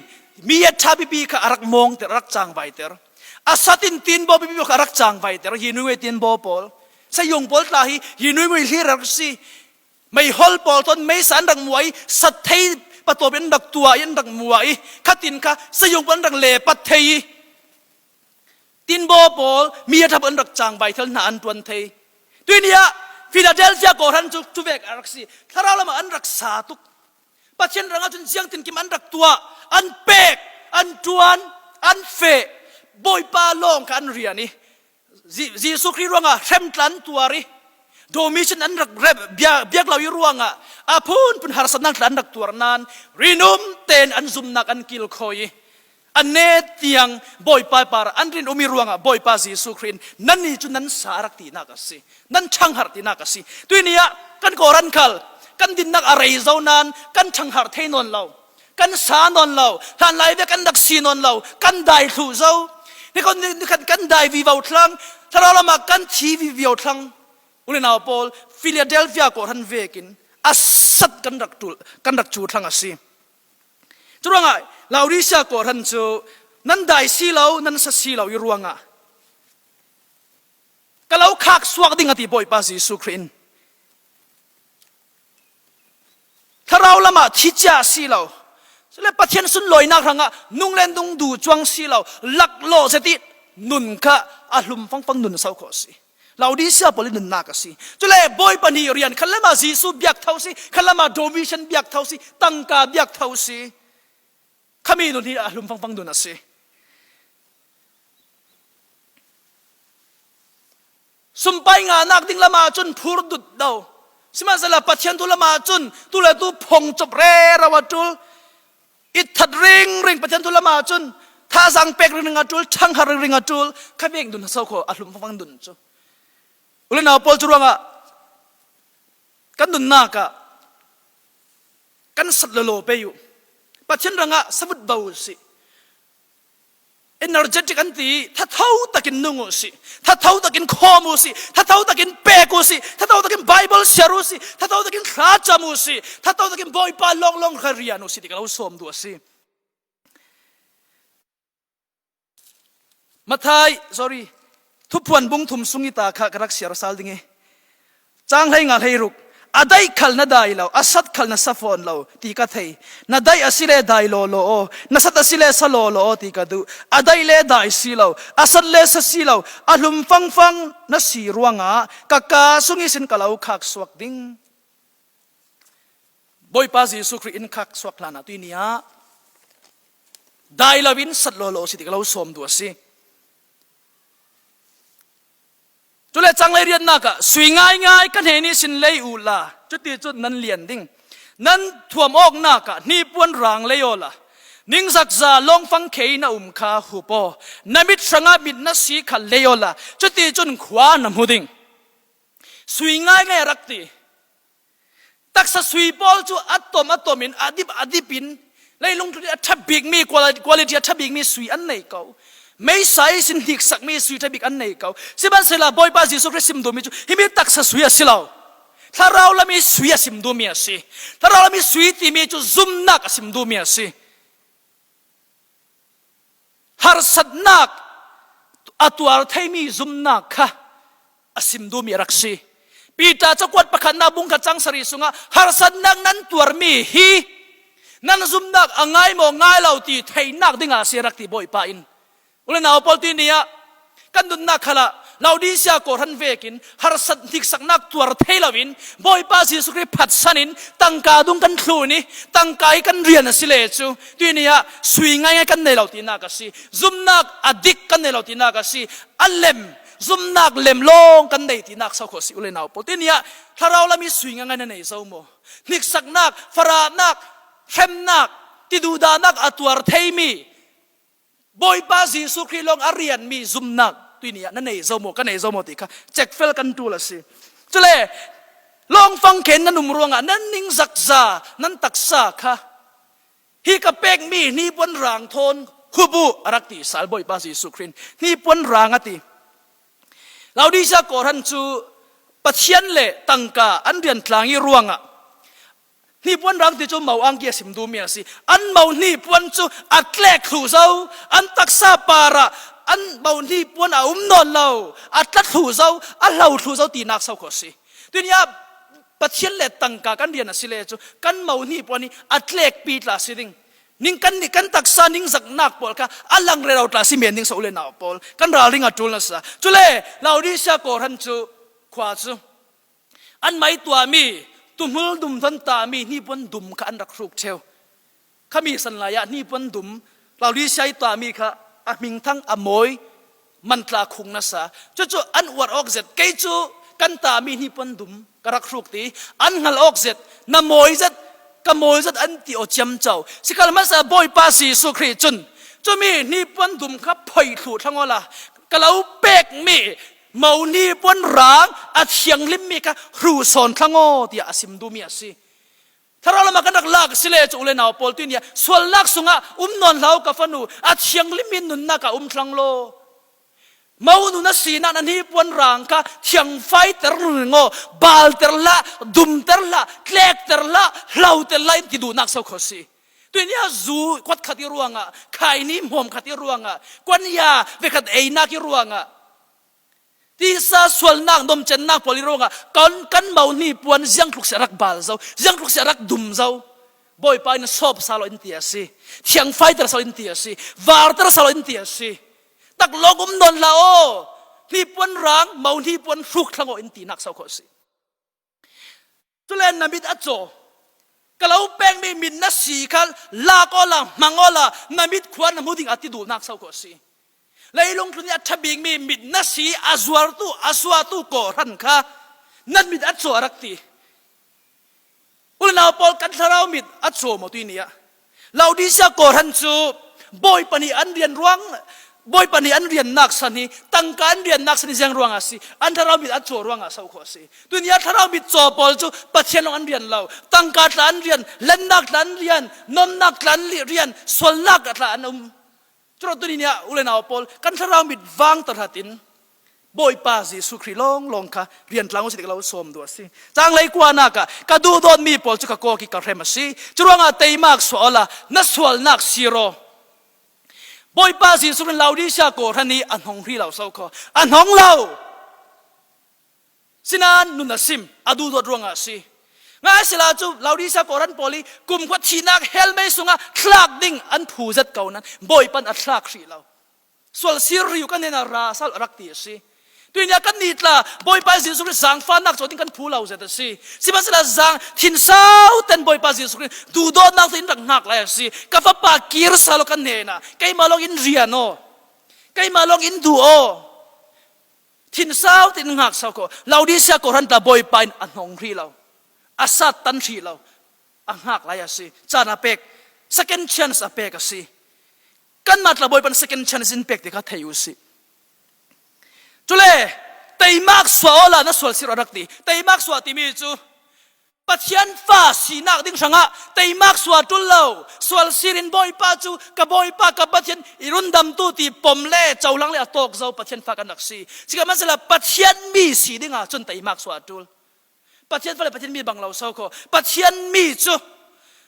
มีอัฐบิบีข้ารักมองแต่รักจังไวเตอร์อาสัตินตีนบอบิบีข้ารักจังไวเตอร์ยีนุ่ยตีนบอปอลสยองปอลตาฮียีนุ่ยฮีรักสิไม่ฮอลปอลทนไม่สันดักมวยสัตย์ให้ปะตัวเป็นดักตัวยันดักมวยขัดตินข้าสยองปอลดักเล่ปัตเทยตินบอปอลมีอัฐบันดักจังไวเตอร์นานตัวนเทยด้วยเนี่ยฟิลาเดลเฟียโกรันจุเวกอารักซีถ้าเราละมาอันรักษาตุกปัจจัยรังจุนเสียงตินกิมอันรักตัวอันเปกอันจวนอันเฟบอยปาลงกันเรียนี่จีสุครีรังอ่ะเข็มตันตัวริโดมิชันอันรักเรบเบียกเราอยู่รังอ่ะอาพูนเป็นหาสนักอันรักตัวนั้นรินุมเตนอันซุมนักอันกิลคอยอันเนติยังบอยปาปาอันรินอุมิรังอ่ะบอยปาจีสุครีนนั่นนี่จุนนั้นสารักตีนักสินั่นช่างหาร์ตีนักสิตัวนี้กันโกรันคัลกันดินนักอะไรเจ้านั้นกันช่างหาร์เทนนเรากันสานนเราท่านไล่เบกันดักซีนนเรากันได้ถูเจ้านี่คนกันได้วิวทลังถ้าเราละมากันทีวิวทลังอุลินาปอลฟิลาเดลเฟียโกรันเวกินอัสัดกันดักจูทลังสิจุดว่าไงเราดิชาโกรันจูนั่นได้สีเรานั่นสัสีเราอยู่รังอ่ะก็เราคักสวกดิ่งอธิบอยปาจีสุครินถ้าเราละมาที่จ่าสีเราสุดเลยประเทศสุนลอยนักรังอ่ะนุ่งเล่นดุงดูจวงสีเราลักโลเสตินุนกะอาลุมฟังนุนสาวขอสิเราดิชาปลินุนนักสิสุดเลยบอยปนีเรียนขันละมาจีสุบียกเท่าสิขันละมาโดมิชันบียกเท่าสิตั้งกาบียกเท่าสิขมีนุนที่อาลุมฟังนุนสิสุมไปงานักดิ่งละมาจนพูดดุดเดาสิมาสละปัจจัยตุละมาจนตุละตุพงจบเรระวัตุลอิทธัดริงปัจจัยตุละมาจนท่าสังเปกริงอาตุลช่างหาริงอาตุลข้าเบ่งดุนสาวขออาลุมฟังดุนจูอุลนาปอลจุรังอ่ะกันดุนนักอ่ะกันสัตว์โลเปยุปัจจัยรังอ่ะสมุดเบาสิenergeticอันตีถ้าเท่าตะกินนุ่งสิถ้าเท่าตะกินข้อมูสิถ้าเท่าตะกินเปกุสิถ้าเท่าตะกินไบเบิลเชรุสิถ้าเท่าตะกินข้าจามุสิถ้าเท่าตะกินบอยปาลองเรียนุสิที่เราสวมตัวสิมาไทย sorry ทุบพวนบุ้งทุ่มสุงิตาข้ากรักเสียรสาลดิ่งจางให้งาให้รุกอาได้ขัลนาได้เราอาสัตขัลนาซาฟอนเราตีกัดให้นาได้อาศิเลได้โลโลนาสัตอาศิเลสโลโลตีกัดดูอาได้เลได้สิเราอาสัตเลสสิเราอาลุมฟังนาสีรวงอ่ะกักกาสุงิสินกะเราขักสวกดิ่งบอยปาจีสุครีอินขักสวกลานาตุยนี้ได้ลาวินสัตโลโลสิที่เราสวมตัวสิจุดเล็กจังเลยเรียนนักสวยง่ายกันเห็นนี่สินเลยอุลาจุดที่จุดนั้นเรียนดิ่งนั้นถ่วมออกนักนี่ปวนรังเลยโอละนิ่งสักซาลองฟังเคยน่าข้าหูปอนามิตรสังอาบิดนัสีขันเลยโอละจุดที่จุดขวานมุดิ่งสวยง่ายรักตีตักสวยบอลจุอัตมินอดีปินเลยลงทุนทับบิกมีคุณภาพทับบิกมีสวยอันไหนเขาไม่ใช่สินดิกสักไม่สุยทบิกอันไหนเขาสิบันเสลาบอยปาจีสุคริสิมดูมิจูฮิมิตักสสุยสิลาว ถ้าเราละมีสุยสิมดูมีสิถ้าเราละมีสุยที่มีจุซุมนักสิมดูมีสิหารสัตนักอัตวาร์ไทมีซุมนักค่ะสิมดูมีรักสิปีตาจะกวดประคันนาบุงขจังสรีสุงะหารสัตนักนั้นตัวมีฮีนั้นซุมนักอ่างไงโมง่ายเราตีไทยนักดิ่งอาเซียรักตีบ่อยปาอินอุลนาอปอลตีเนียกันดุนนักขละเราดีเสียโกรันเวกินหารสัตนิกสักนักตัวเทลวินบ่อยปาสิสุกริพัดสันินตั้งกาดุงกันทลูนี่ตั้งกายกันเรียนสิเลจูตีเนียสวยง่ายกันในเราตีนักสิซุมนักอดิกกันในเราตีนักสิอัลเลมซุมนักเลมลงกันในตีนักสาวโคสิอุลนาอปอลตีเนียถ้าเราละมีสวยง่ายในเจ้าโมนิกสักนักฟรานักเข้มนักติดูดานักอัตวาร์เทมีบ่อยปาสิสุกริลงอาเรียนมีซุมนักตัวนี้นั่นเองเจ้าโมกันเองเจ้าโมติค่ะเจ็คเฟลกันตัวละสิจุเลลองฟังเข็นนั่นนุ่มรวงอ่ะนั่นนิ่งสักซานั่นตักซาค่ะฮีกับเป็กมีนี่ปนรางทนคุบุรักติสาลบ่อยปาสิสุกรินนี่ปนรางอ่ะติเราดีจะก่อรันจูปัจเจียนเล่ตั้งกาอันเดียนทางยี่รวงอ่ะนี่ปวนรังที่จูเมาอังเกียสิมดูเมียสิอันเมานี่ปวนจูอัดแกลกขู่เจ้าอันตักซาปาระอันเมานี่ปวนอานอนเราอัดลัดขู่เจ้าอันเราขู่เจ้าตีนักเจ้าก็สิตัวนี้ปัจเจียนเล็ดตั้งกากันเดียนสิเลจูกันเมานี่ปวนนี่อัดแกลกปีตลาสิดิ่งนิ่งกันตักซานิ่งสักนักปอลค่ะอันลังเรเราตลาสิเมียนิ่งโซเลนเอาปอลกันราลิงอัดจุลนะสะจุเลเราดิเสียโกรันจูขวาจูอันไม่ตัวมีตุมลดุมทันตามีนี่ปนดุมกันรักรูกเชลข้ามีสัญญานี่ปนดุมเราดิใช้ตามีค่ะมิงทั้งอโมยมันตราคุงนะสะจู่อันอวดออกเสร็จเกจูกันตามีนี่ปนดุมกรักรูกตีอันหัลออกเสร็จนโมยเสร็จกโมยเสร็จอันที่อจำเจ้าสิกาลมาสะบอยปาสีสุครีจุนจู่มีนี่ปนดุมครับพอยถูทั้งวันละกะเราเป็กมีเมานี่ปนร้างอาเชียงลิมมีกะรูสอนทั้งโอที่อาสิมดูมีอาสิถ้าเราละมากันรักลากสิเลจูเลนเอาปอลตินเนี่ยส่วนลักสุงะนอนเล่ากับฟันูอาเชียงลิมินนุนนักทั้งโลเมานุนสีนันนี่ปนร้างกะเชียงไฟเตอร์งอบาลเตอร์ละดุมเตอร์ละแกลกเตอร์ละเหล่าเตอร์ละที่ดูนักเศร้าขสิตัวนี้จูกวดขัดที่รวงอ่ะใครนี่หอมขัดที่รวงอ่ะกวนยาเวขัดเอนักที่รวงอ่ะที่ซาส่วนนักดมเจนนักพลิโรงอ่ะกันเมานี่ปวนยังคลุกเสรักบาลเจ้ายังคลุกเสรักดุมเจ้าบ่อยไปนะชอบสาวอินเดียสิเชียงไฟตระสาวอินเดียสิวาร์ตระสาวอินเดียสิตักโลกุมนนลาโอนี่ปวนร้างเมานี่ปวนฟลุกทั้งอินตีนักสาวขสิจุเลนนามิดอัจโจกะเลาแป้งไม่มินนัสีคันลาก็ละมังก็ละนามิดควันมุดิงอติดูนักสาวขสิเลยลงทุนยัดทับบิงมีมิดนัสีอาสวาตุโกรันค่ะนั่นมิดอัจโจรักตีอุลนาปอลกันทารามิดอัจโจหมดที่นี่เราดิฉันโกรันจูบอยปนีอันเรียนร่วงบอยปนีอันเรียนนักสันนี่ตั้งการเรียนนักสันนี่ยังร่วงอาศัยอันทารามิดอัจโจร่วงอาศัยขอสิตัวนี้ทารามิดโจปอลจูปัจเจนอันเรียนเราตั้งการอันเรียนเล่นนักอันเรียนนนนักอันเรียนส่วนนักอันจุดนี้อุเลนาปอลกันทารามิดวางตระตินบอยปาซีสุครีลงค่ะเรียนหลังสิ่งที่เราสมดูสิจางเลยกว่านักกระดูดอนมีปอลจุกโกกิกระเรมสิจุดว่าเตยมากสวละนัสวลนักซีโรบอยปาซีสุครีเราดิชาโกทันนี้อันหงที่เราเศร้าคออันหงเราสินันนุนสิมอดูดอนรวงอาสิง่ายสิลาจูเราดิชาโกรันปอลีกุมขวัดชีนักเฮลไม่สุงะคลากดิ่งอันผูจัดเก่านั้นบอยปันอัตลากสีเราส่วนซีริวกันเนนาราสัลรักตีสิตัวนี้กันนิดละบอยปาซีสุครีสังฟ้านักโจทิ้งกันผูเราเสร็จสิมันสิลาสังทินสาวเต็นบอยปาซีสุครีดูโดนนักทิ้งรักหักเลยสิกับฟ้าปากีร์สาลกันเนนะใครมาลองอินเรียนโอใครมาลองอินดูโอทินสาวทินหักสาวก็เราดิชาโกรันตาบอยปานอันหงที่เราอาสัตตันทีเราอังหักไรสิจานาเป็ก second chance อาเป็กสิกันมาตระบอยเป็น second chance in เป็กที่เขาเทียสิจุเล่เตยมากสวาละนั่นส่วนสิรักตีเตยมากสวาติมีจูปัจจัยฟ้าสีนักดิ้งสังะเตยมากสวาตุลเลวสวาสิรินบอยป้าจูกับบอยป้ากับปัจจัยอิรุนดำตูตีปมเล่เจ้าหลังเล่ตกเจ้าปัจจัยฟ้ากันนักสีสิ่งมันจะละปัจจัยมีสีดิ้งอ่ะจนเตยมากสวาตุล ปัจเจียนฟ้าปัจเจียนมีบางเราเศร้าก็ปัจเจียนมีจู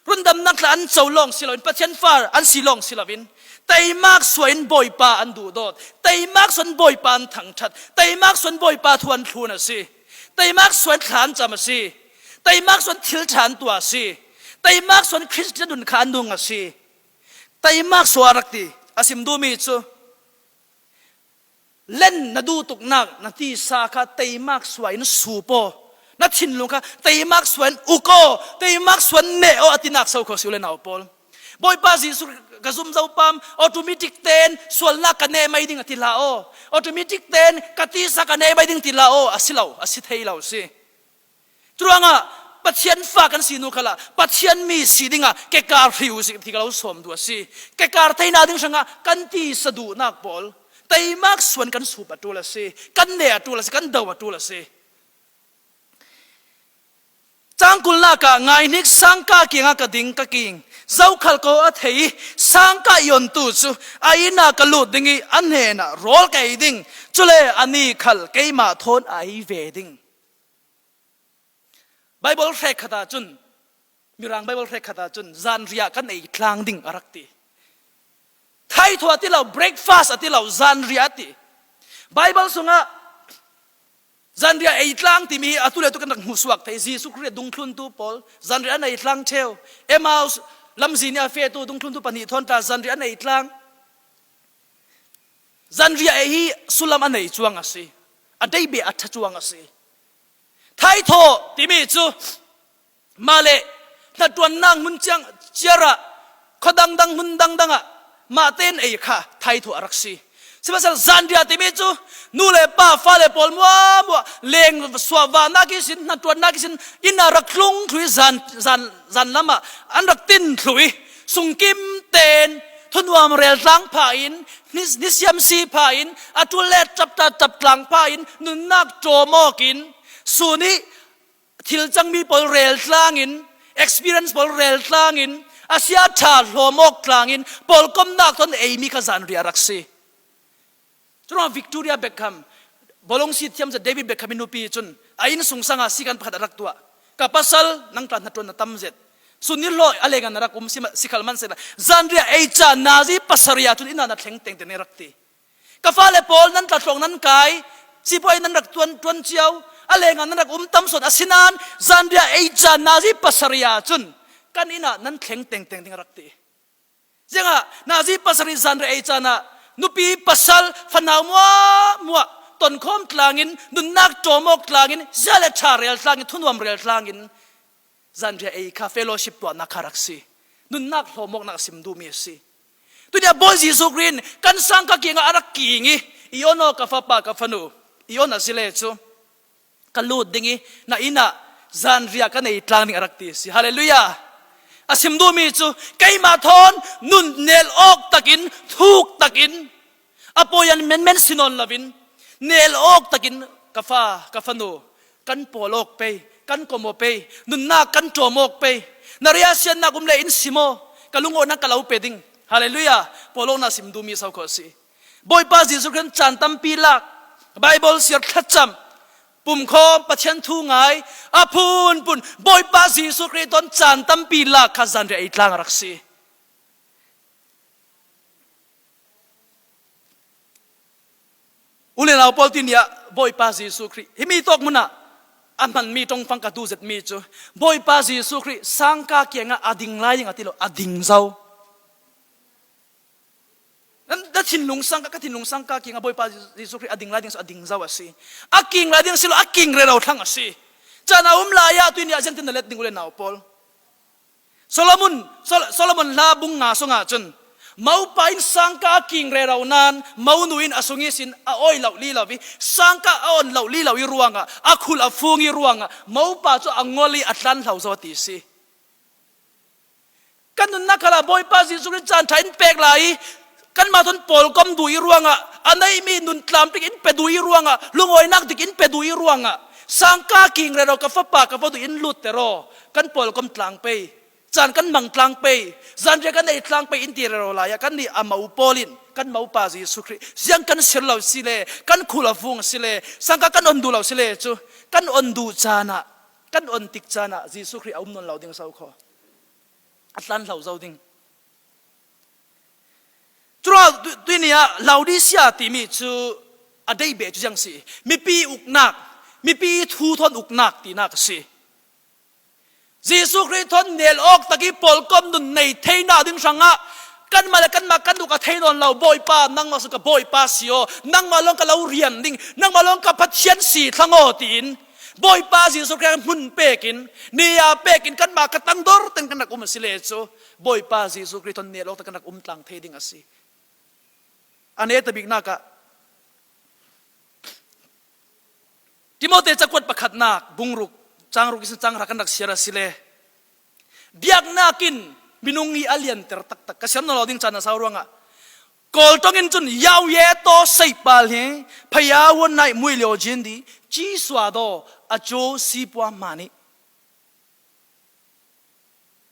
รุ่นดำนักละอันเจ้าลองสิลวินปัจเจียนฟ้าอันสิลองสิลวินแต่มากสวยบ่อยป่าอันดูดอดแต่มากส่วนบ่อยป่าอันถังชัดแต่มากส่วนบ่อยป่าทวนทูนะสิแต่มากส่วนฐานจำสิแต่มากส่วนทิลฐานตัวสิแต่มากส่วนคริสเตียนดุนขานดุงสิแต่มากสวารักตีอาศิมดูมีจูเล่นนาดูตุกนักนาทีสาขาแต่มากสวยนสูโปนัดชินลุงค่ะแต่มักส่วนอุโกแต่มักส่วนเนออตินักเสาขสิวเลนเอาปอลบอยปาซิสุกระซุมเจ้าปั๊มออโตเมติกเตนส่วนนักกันเนไม่ดิ้งติลาโอออโตเมติกเตนกติสักกันเนไม่ดิ้งติลาโออาศิลาอาศิเทยลาสิตรวงอ่ะปัจเจียนฝากกันสินุขละปัจเจียนมีสิดิ้งอ่ะแกการริวสิที่เราสมตัวสิแกการไทยนาดิ้งสังอ่ะกันตีสะดุนักปอลแต่มักส่วนกันสูบตัวละสิกันเนตัวละสิกันเดาตัวละสิจังกุลนักไงนิกสังกากิงกระดิ่งกระกิ่งเจ้าขลโกอัฐยสังกายนตุจูไอ้นักลุดดิ่งอันเห็นโรลไกดิ่งจุเลอันนี้ขลเกยมาทนไอเวดิ่งไบเบิลเรกขดาจุนมีรังไบเบิลเรกขดาจุนจันเรียกันไอ้คลางดิ่งอารักตีไทยทัวที่เราเบรกฟาสที่เราจันเรียตีไบเบิลสุงะจันเรียไอ้ทางที่มีอัตุเลตุกันนักมุสวกแต่จีสุครีดุงคลุนตูปอลจันเรียไอ้ทางเชลเอมาสลำจีเนียเฟตูดุงคลุนตูปนิทอนตาจันเรียไอ้ทางจันเรียไอ้สุลามอันไหนจวงอ่ะสิอันใดเบียอัฐจวงอ่ะสิไทยโทที่มีจูมาเลนัดวันนั่งมุนจังเจระขดังดังมุนดังดังอ่ะมาเต้นไอ้ค่ะไทยโทอารักซีsebab Zambia timi tu nule pa fale pol mua leng swawa nakisin natuan nakisin ina raklung thui zan lama an rak tin thui sungkim ten thunwam rel tlang pha in nisyam si pha in atule tap tlang pha in nun nak tomokin suni thil changmi pol rel tlang in experience pol rel tlang in asia tha hlomok tlang in pol kom nak ton eimi kha zan ria raksiจุนวิกตอเรียเบคแฮมบอลงซีทียมจะเดวิดเบคแฮมนูปีจุนไอ้นสงสังอาศิกันพัดรักตัวกับปัสสลนังตันนัดวันตั้มเจ็ดสุนิลอยอะไรกันรักสิขัลมันเสร็จจันเรียไอจานาซีปัสสริยาจุนอินานัดเข่งเต็งเต็งรักตีกับฟ้าเลปอลนั้นตัดตรงนั้นกายสิพอยนั้นรักตวนเจียวอะไรกันนั้นรักตั้มสดอาศินันจันเรียไอจานาซีปัสสริยาจุนกันอินานั้นเข่งเต็งรักตียังอ่ะนาซีปัสสริจันเรียไอจานานุปีปัสสลฟันเอามัวตนคอมกลางอินนุนักโจมกกลางอินเจเลชาเรลกลางอินทุนวมเรลกลางอินจันเรียไอคาเฟโลชิปตัวนักรักซีนุนักโลมกนักสิมดูมีซีตัวเนี้ยบอยจีสุกรินกันสังกักิงอารักกิงอีโอโนกาฟาปากาฟานูอีโอนาซิเลจูกันลูดดิงีน่าอินะจันเรียกันไอกลางนิอารักตีซีฮาเลลูยาอาศิมดูมีจูไกมาทอนนุนเนลออกตักินทุกตักินอโปยันเมนสินอนลาวินเนลออกตักินกาฟานูกันโปลอกไปกันโกโมไปนุนนากันโจมอกไปนาริอาเซียนนักุมเลอินซิโมกัลุงโอนักกะลาเปดิงฮาเลลูยาโปโลนาสิมดูมีสาวขอสีบอยปาจิสุขันจันตัมปีลักไบเบิลเสียขัดจำปุ่มคอปะเชนทูงไงอาพูนปุ่นบอยปาจีสุคริตอนจันตัมปีลักขจันเรอิตลางรักซีอุเลนเอาปอลตินยาบอยปาจีสุคริฮิมีตกมุนะอันมันมีตรงฟังกระดูเจ็ดมีจูบอยปาจีสุคริสังกาเกียงอดิ่งไล่ยังอติโลอดิ่งเจ้านั่นทินลุงสังก็ทินลุงสังก็กิงอบอยปาจิสุครีอดิ่งไล่ดิ่งอดิ่งเจ้าสิอากิงไล่ดิ่งสิโลอากิงเรเราทั้งสิจานาลายาตุนี่อาจารย์ตินเล็ดดิ่งอุเลนเอาปอลโซโลมอนลาบุงงาสงาจนมาไปสังก็กิงเรเรานานมาหนุอินอสุงิสินอาอ้อยเหล่าลีเหล่าวิสังก็อ่อนเหล่าลีเหล่าวิรวงอ่ะอาคุลอาฟูงิรวงอ่ะมาป่าจะอังงอลีอัตลันเหล่าสวัสดิสิกันนั่นนักละบอยปาจิสุครีจานไทยเป็กไหลกันมาทนปอลกอมดูอีรวงอ่ะอันไหนมีนุนตามติกินเป็ดูอีรวงอ่ะลุงอ้อยนักติกินเป็ดูอีรวงอ่ะสังกากิงเรากับฟ้าปากกับฟ้าดูอินลุดแต่รอกันปอลกอมตลางไปจานกันมังตลางไปจานเรียกันในตลางไปอินเดียเราลายกันนี่อามาอุปอลินกันมาอุปาจิสุครีเสียงกันเสียเหล่าสิเลกันคุลาฟุงสิเลสังกากันอนดูเหล่าสิเลจูกันอนดูจานะ kan on tik chana Jesu Christ aum non lau ding sau kho atlan lau zau ding chura tuinia Laodicea ti mi chu adei be chu jang si mi pi uknak mi pi thu thon uknak ti nak si Jesu Christ thon nel ok taki polkom nun nei theina ding sanga kan mala kan ma kan du ka theinon lau boy pa nang ma su ka boy pa sio nang ma long ka lau rian ding nang ma long ka pathian si thango tin boy pa Jesu Christ mun pekin nia pekin kan ma ka tangdor ten kan nak sile chu boy pa Jesu Christ thon nel ok tak nak tlang thei ding asi ane tabik na ka Timote chakwat pakhat nak bungruk changruk is changra kan nak sira sile biak nakin binungi alian ter tak tak kasian no ding chana sawranga kol tongin chun yaw ye to sei pal he phaya won nai mui leo jin di chi swa do ajo si pwa mani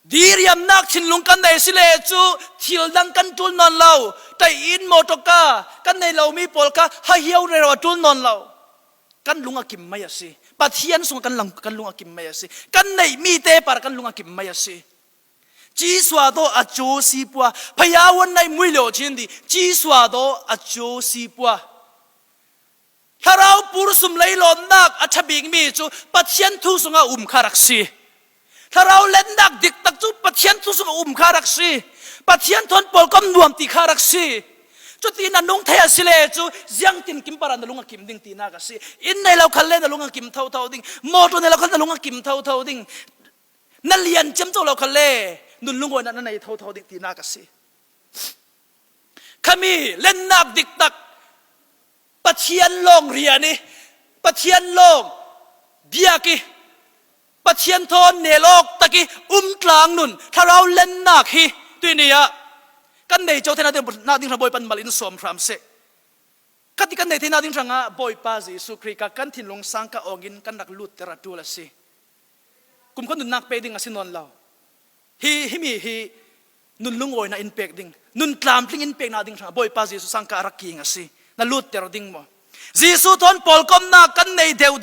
diriam nak chin lung kan dai sile chu thil dang kan tul non lau tai in motoka kan nei lau mi polka ha hiau re wa tul non lau kan lunga kim maya si pathian sung kan lunga kim maya si kan nei mi te par kan lunga kim maya si chi swa do a cho si pwa phaya won nai mui lo chin di chi swa do a cho si pwa tharau pur sum lei lon nak a thabing mi chu pathian thu sunga kharak si tharau len nak dik tak chu pathian thu sunga kharak si pathian thon polkom nuam ti kharak si chu ti na nong thaya sile chu jiang tin kim paran da lunga kim ding ti na ka si in nei lo khalle da lunga kim thau thau ding moto nei lo khal da lunga kim thau thau ding na lian chem cho lo khalle nun lungoi na nei thau thau ding ti na ka si khami len nak dik tak pathian long riani pathian long biaki pathian thon nelok taki tlang nun tharau len nak hi tuinia kan nei cho thena na ding boy pan malin som phram se kati kan nei thena ding ranga boy pa Jesu Christ ka kan thin long sang ka ogin kan nak lut tera tu la si kum kon nun nak pe ding asinon law hi nun lungoi na inpek ding nun tlampling inpek na ding ranga boy pa Jesu sang ka rak king asi na lut tera ding mo Jesu thon polkom na kan nei deu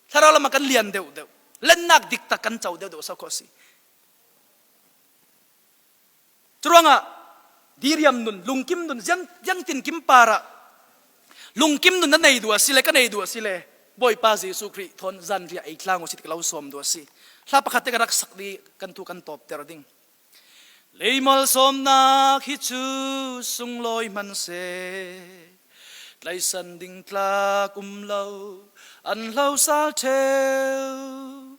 tharala ma kan lian deu len nak dikta kan chau deu sa ko si Turanga diriam nun lungkim nun jang tin kim para lungkim nun na nei dua sile ka nei dua sile boy pa Jesu Christ thon zan ria ai tlango sit kalaw som dua si hla pakhat ka rak sakdi kan tu kan top ter ding leimol som na hi chu sung loi man se lai san ding tla kum lo an lo sal theu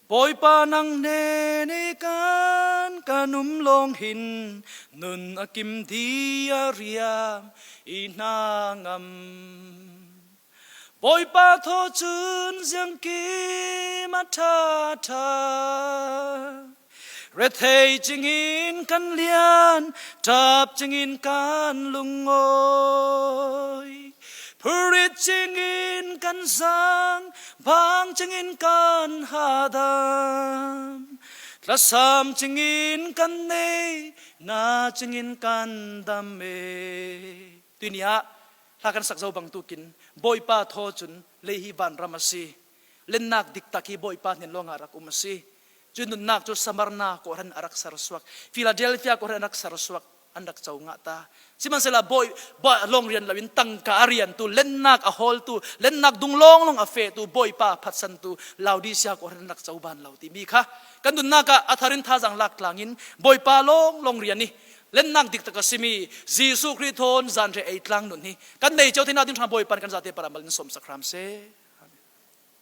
boy pa nang ne kan kanum long hin nun akim dia riam inangam boy pa tho chun jiang ki matha tha re thei chingin kan lian tap chingin kan lungoi Purit chingin kan sang bang chingin kan hadam Lasam chingin kan nei na chingin kan dame Tunia lakan saksaw bang tukin boy pa tho chun lehi ban ramasi len nak diktaki boy pa nin long arak umasi chun nak chu samarna ko ran arak saraswak Philadelphia ko ran arak saraswak andak chau nga ta siman sela boy ba long rian lawin tang ka arian tu lennak a hol tu lennak dung long a fe tu boy pa phatsan tu Laodicea ko nak chau ban lau ti mi kha kan dun naka atharin tha jang lak tlangin boy pa long rian ni lennak dik taka simi Jesu Christ thon zan re ei tlang nun hi kan nei chau thina ding tha boy pan kan zate para malin som sakram se